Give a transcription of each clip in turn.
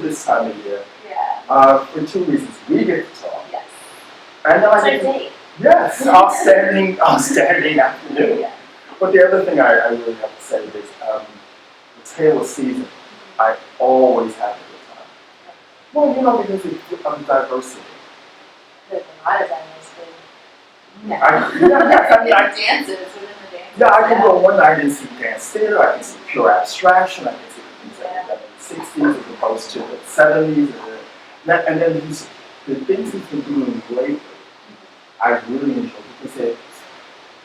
this time of year. Yeah. For two reasons. We get to talk. Yes. And It's our date. yes, outstanding afternoon. Yeah. But the other thing I really have to say is the tail of season, I always have a good time. Well, because of diversity. There's a lot of diversity. Yeah. I dances within the dance. Yeah, I can go one night and see dance theater, I can see pure abstraction, I can see the things that were done in the 60s as opposed to the 70s. And then the things he's been doing lately, I really enjoy because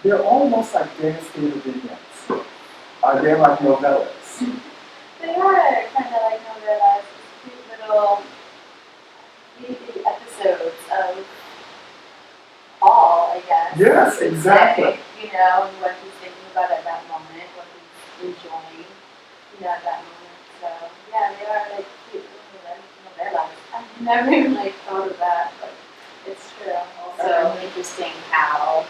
they're almost like dance theater vignettes. They're like novellas. They are kind of like novellas, cute little episodes of Paul, I guess. Yes, exactly. And what he's thinking about at that moment, what he's enjoying, at that moment. So, yeah, they are like cute little novellas. I've never even thought of that, but it's true. Also interesting how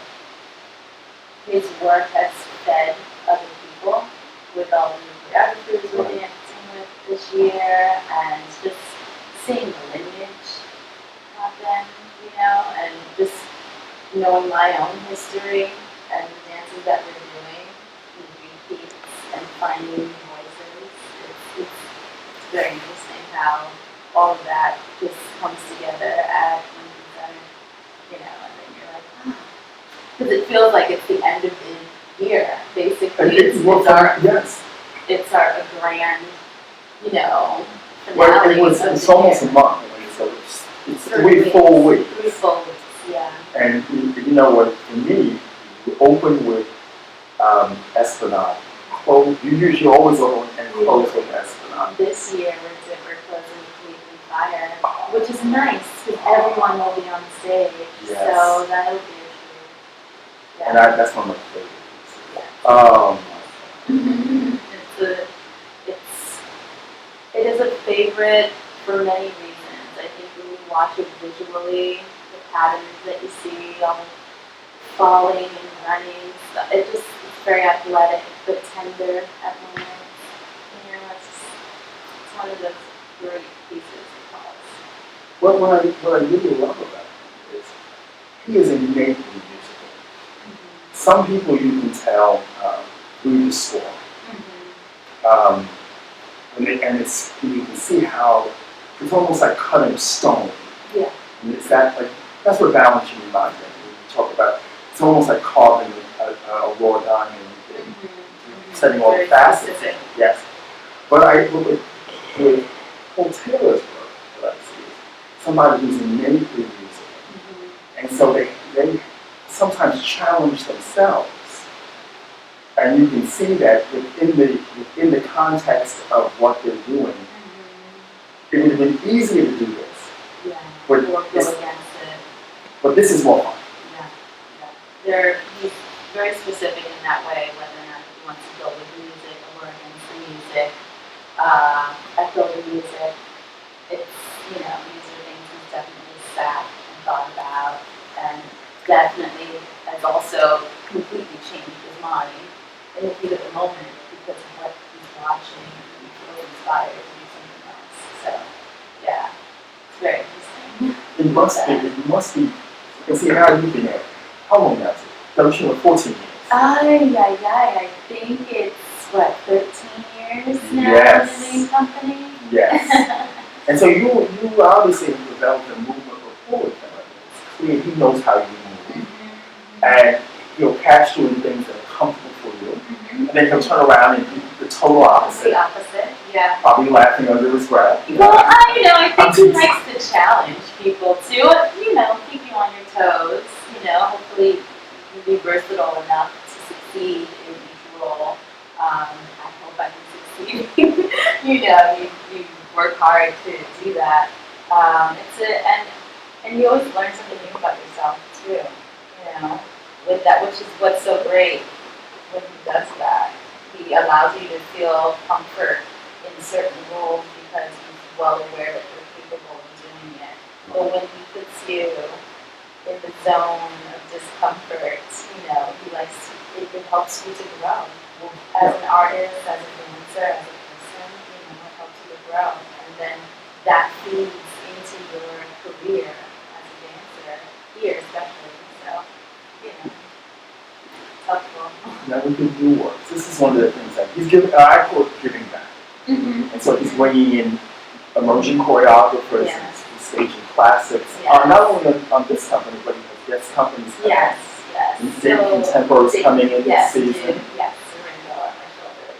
his work has fed other people with all the new choreographers we're dancing with this year, and just seeing the lineage happen, and just knowing my own history and the dances that we're doing, and repeats and finding new voices. It's very interesting how all of that just comes together at one time, and then you're like, because it feels like it's the end of the year, basically. It's our grand, finale. Well, it's almost a month, so it's 3 full weeks. 3 full weeks, yeah. And you know what, for me, you open with Esplanade. You usually always open and close with Esplanade. This year we're closing with Weekly Fire, which is nice because everyone will be on stage. Yes. So that'll be a treat. Yeah. And that's one of my favorites. Yeah. It is a favorite for many reasons. I think when you watch it visually, the patterns that you see, all the falling and running, it's very athletic but tender at moments. It's one of those great pieces of Paul's. What I really love about it is he is innately musical. Some people you can tell through the score. And you can see how it's almost like cutting stone. Yeah. And it's that's what balance you reminds me. When you talk about, it's almost like carving a raw diamond, setting all the facets in. Yes. But with Paul Taylor's work, what I see is somebody who's innately musical. And so they sometimes challenge themselves. And you can see that within the context of what they're doing, it would have been easier to do this. Yeah. But this is more fun. Yeah. He's very specific in that way, whether or not he wants to go with music or against the music. I feel the music. These are things he's definitely sat and thought about, and definitely has also completely changed his mind in the heat of the moment because of what he's watching, and he feels inspired to do something else. So, yeah, it's very interesting. It must be. You see how you've been there. How long now? Don't you know, 14 years? I think it's 13 years now yes. in the main company. Yes. And so you obviously have developed a movement rapport with him. It's clear he knows how you move, and he'll catch you in things that are comfortable for you, and then he'll turn around and do the total opposite. The opposite, yeah. Probably laughing under his breath. Well, I think he likes to challenge people too. Keep you on your toes. Hopefully you be versatile enough to succeed in each role. I hope I can succeed. You work hard to do that. And you always learn something new about yourself too. With that, which is what's so great when he does that. He allows you to feel comfort in certain roles because he's well aware that you're capable of doing it. But when he puts you in the zone of discomfort, it helps you to grow. As an artist, as a dancer, as a person, it helps you to grow. And then feeds into your career as a dancer here, especially. So, you know, it's helpful. Never did new works. This is one of the things that he's giving. I call it giving back. Mm-hmm. And so he's bringing in emerging choreographers, Yes. he's staging classics, Yes. not only on this company, but he has guest companies. Yes, yes. And big contemporaries coming in yes, this season. Yes, the rainbow on my shoulder.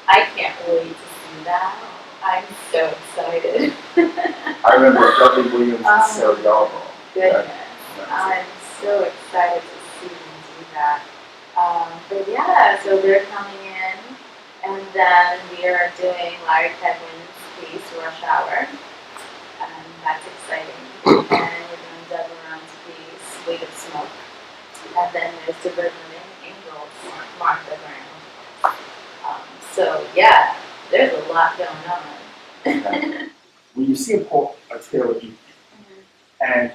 I can't wait to see that. I'm so excited. I remember Dudley Williams and Sarah Yarbo. Goodness. I'm so excited to see them do that. But yeah, so they're coming in, and then we are doing Larry Kedwin's piece, Rush Hour, and that's exciting. And we're doing Deb Around's piece, Weight of Smoke. And then there's the Living Angels, Martha Brown. So yeah, there's a lot going on. Okay. When you see a Taylor eat, and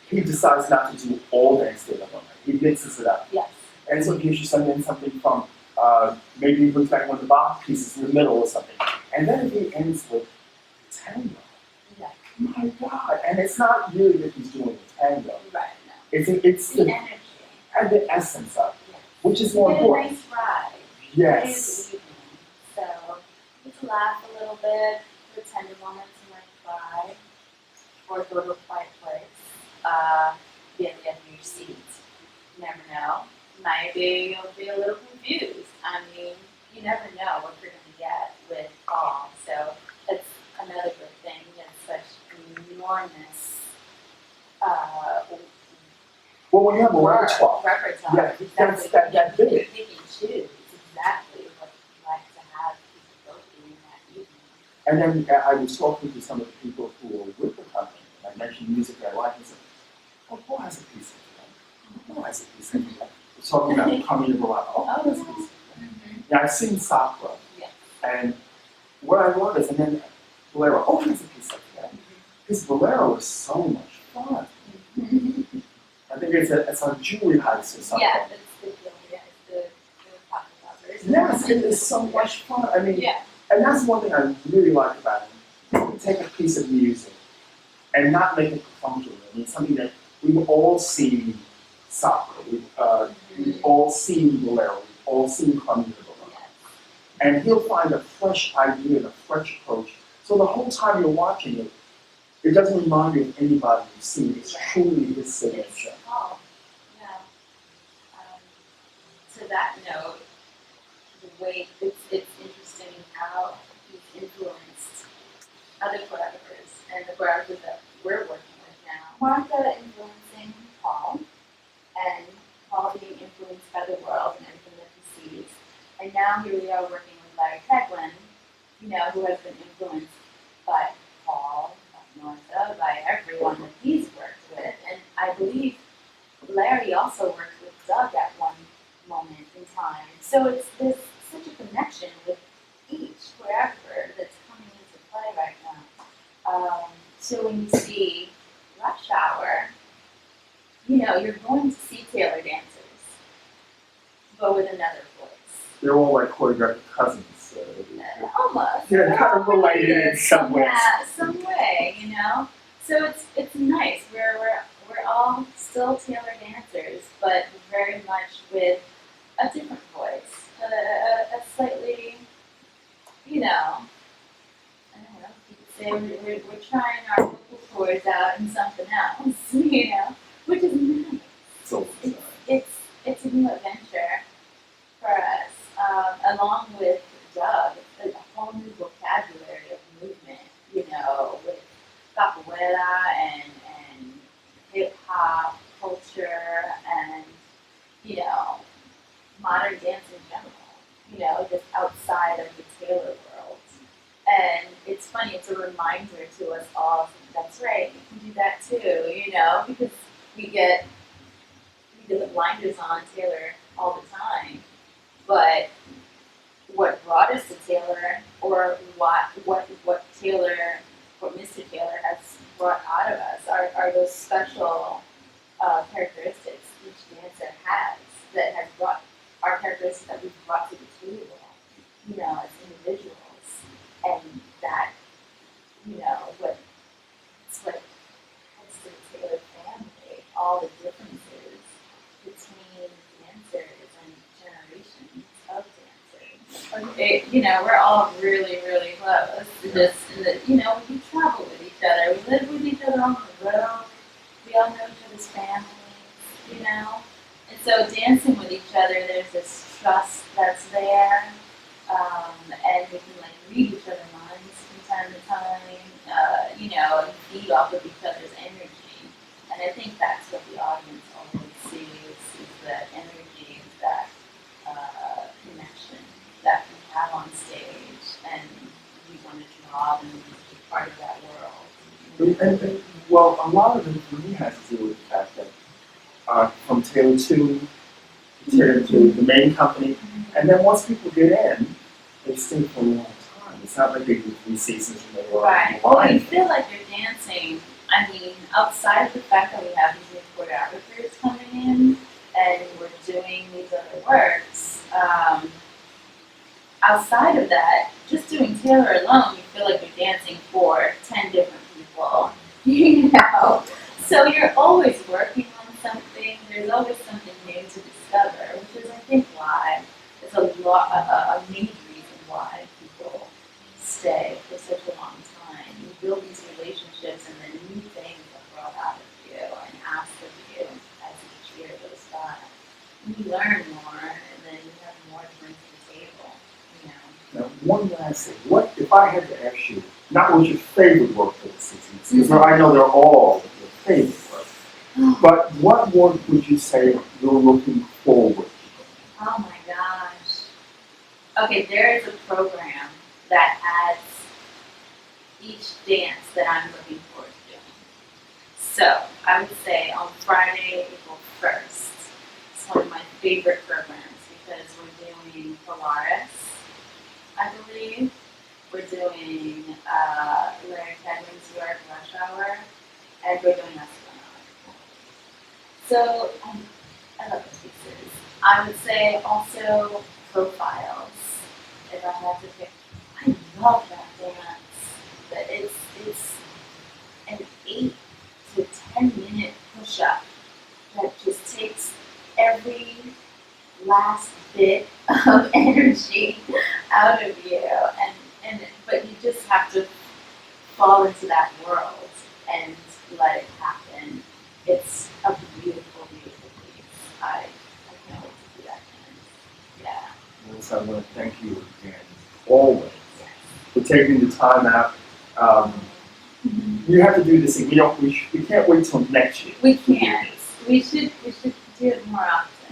he decides not to do all dance theater one night, he mixes it up. Yes. And so he gives you something from, maybe he brings back one of the Bach pieces in the middle or something. And then he ends with tango. Yeah. My God. And it's not really that he's doing the tango. Right, no. It's The the energy. and the essence of it, Yes. which is more You get important. a nice ride. Yes. It is evening. So you can laugh a little bit, the tender moments you might cry, or go to a quiet place, be at the edge of your seat. You never know. Maybe you'll be a little confused. I mean, you never know what you're going to get with Paul. So that's another good thing. It's such enormous Well, when you have a repertoire, repertoire. yeah, Exactly. that big. You pick and choose exactly what you like to have people go to in that evening. And then I was talking to some of the people who were with the company, and I mentioned music I like, and said, oh, who has a piece of that? Who has a piece of that? We're talking about coming to Rock. Oh, who has a piece of that? Mm-hmm. Yeah, I've seen Sakura, Yeah. and what I love is, and then Bolero, oh, he has a piece of that. His Bolero is so much fun. Mm-hmm. I think it's on Julie Heist or something. Yeah, it's the pocket lovers. Yes, it is so much fun. I mean, Yeah. and that's one thing I really like about him. You can take a piece of music and not make it perfunctory. I mean, something that we've all seen Sakura, we've all seen Bolero, we've all seen Coming to Bolero. Yes. And he'll find a fresh idea and a fresh approach. So the whole time you're watching it, it doesn't remind you of anybody you've seen. It's truly his signature. Oh, yeah. To that note, the way it's interesting how he's influenced other choreographers and the choreographers that we're working with now. Martha influencing Paul, and Paul being influenced by the world and everything that he sees. And now here we are working with Larry Keglin, who has been influenced by Paul, by Martha, by everyone that he's worked with. And I believe Larry also worked with Doug at one moment in time. So it's this such a connection with each choreographer that's coming into play right now. So when you see Rush Hour, you're going to see Taylor dancers, but with another voice. They're all like choreographed cousins. Almost. They're kind of related in some ways. Yeah, some way, So it's nice. We're all still Taylor dancers, but very much with a different voice, a slightly, I don't know, you could say we're trying our vocal cords out in something else, which is nice. So It's a new adventure for us, along with Doug, a whole new vocabulary of movement, with capoeira and hip hop culture and, modern dance in general, just outside of the Taylor world. And it's funny, it's a reminder to us all, that's right, you can do that too, because we get the blinders on Taylor all the time. But what brought us to Taylor, or what Mr. Taylor has brought out of us are those special characteristics each dancer has that has brought our characteristics that we've brought to the table, as individuals. And that, we're all really, really close. Just, we travel with each other. We live with each other on the road. We all know each other's families. And so dancing with each other, there's this trust that's there. And we can read each other's minds from time to time, and feed off of each other's energy. And I think that's what the audience always sees, is that energy, is that connection that we have on stage, and we want to draw them to be part of that world. Well, a lot of it for me has to do with the fact that from Taylor 2 to the main company, and then once people get in, they stay for a long time. It's not like they do 3 seasons and they were Right. Well, you feel like you're dancing. I mean, outside of the fact that we have these new choreographers coming in and we're doing these other works, outside of that, just doing Taylor alone, you feel like you're dancing for 10 different people. So you're always working on something. There's always something new to discover, which is, I think, why it's a major reason why people stay for such a long time. You build these relationships, and then new things are brought out of you and asked of you as each year goes by. And you learn more, and then you have more to bring to the table. Now, one last thing. What if I had to ask you, not what your favorite work for the 60s, because I know they're all your favorite work, but what work would you say you're looking forward to? Oh my gosh. Okay, there is a program that has each dance that I'm looking forward to doing. So, I would say on Friday, April 1st, it's one of my favorite programs because we're doing Polaris, I believe. We're doing Larry Tedman's work, Rush Hour, and we're doing Esplanade. So, I love those pieces. I would say also Profiles, if I had to pick. I love that dance. But it's an 8 to 10 minute push-up that just takes every last bit of energy out of you, but you just have to fall into that world and let it happen. It's a beautiful, beautiful piece. I can't wait to do that again. Yeah. Melissa, I want to thank you again, always, for taking the time out. You have to do this thing. We can't wait till next year. We can't. We should do it more often.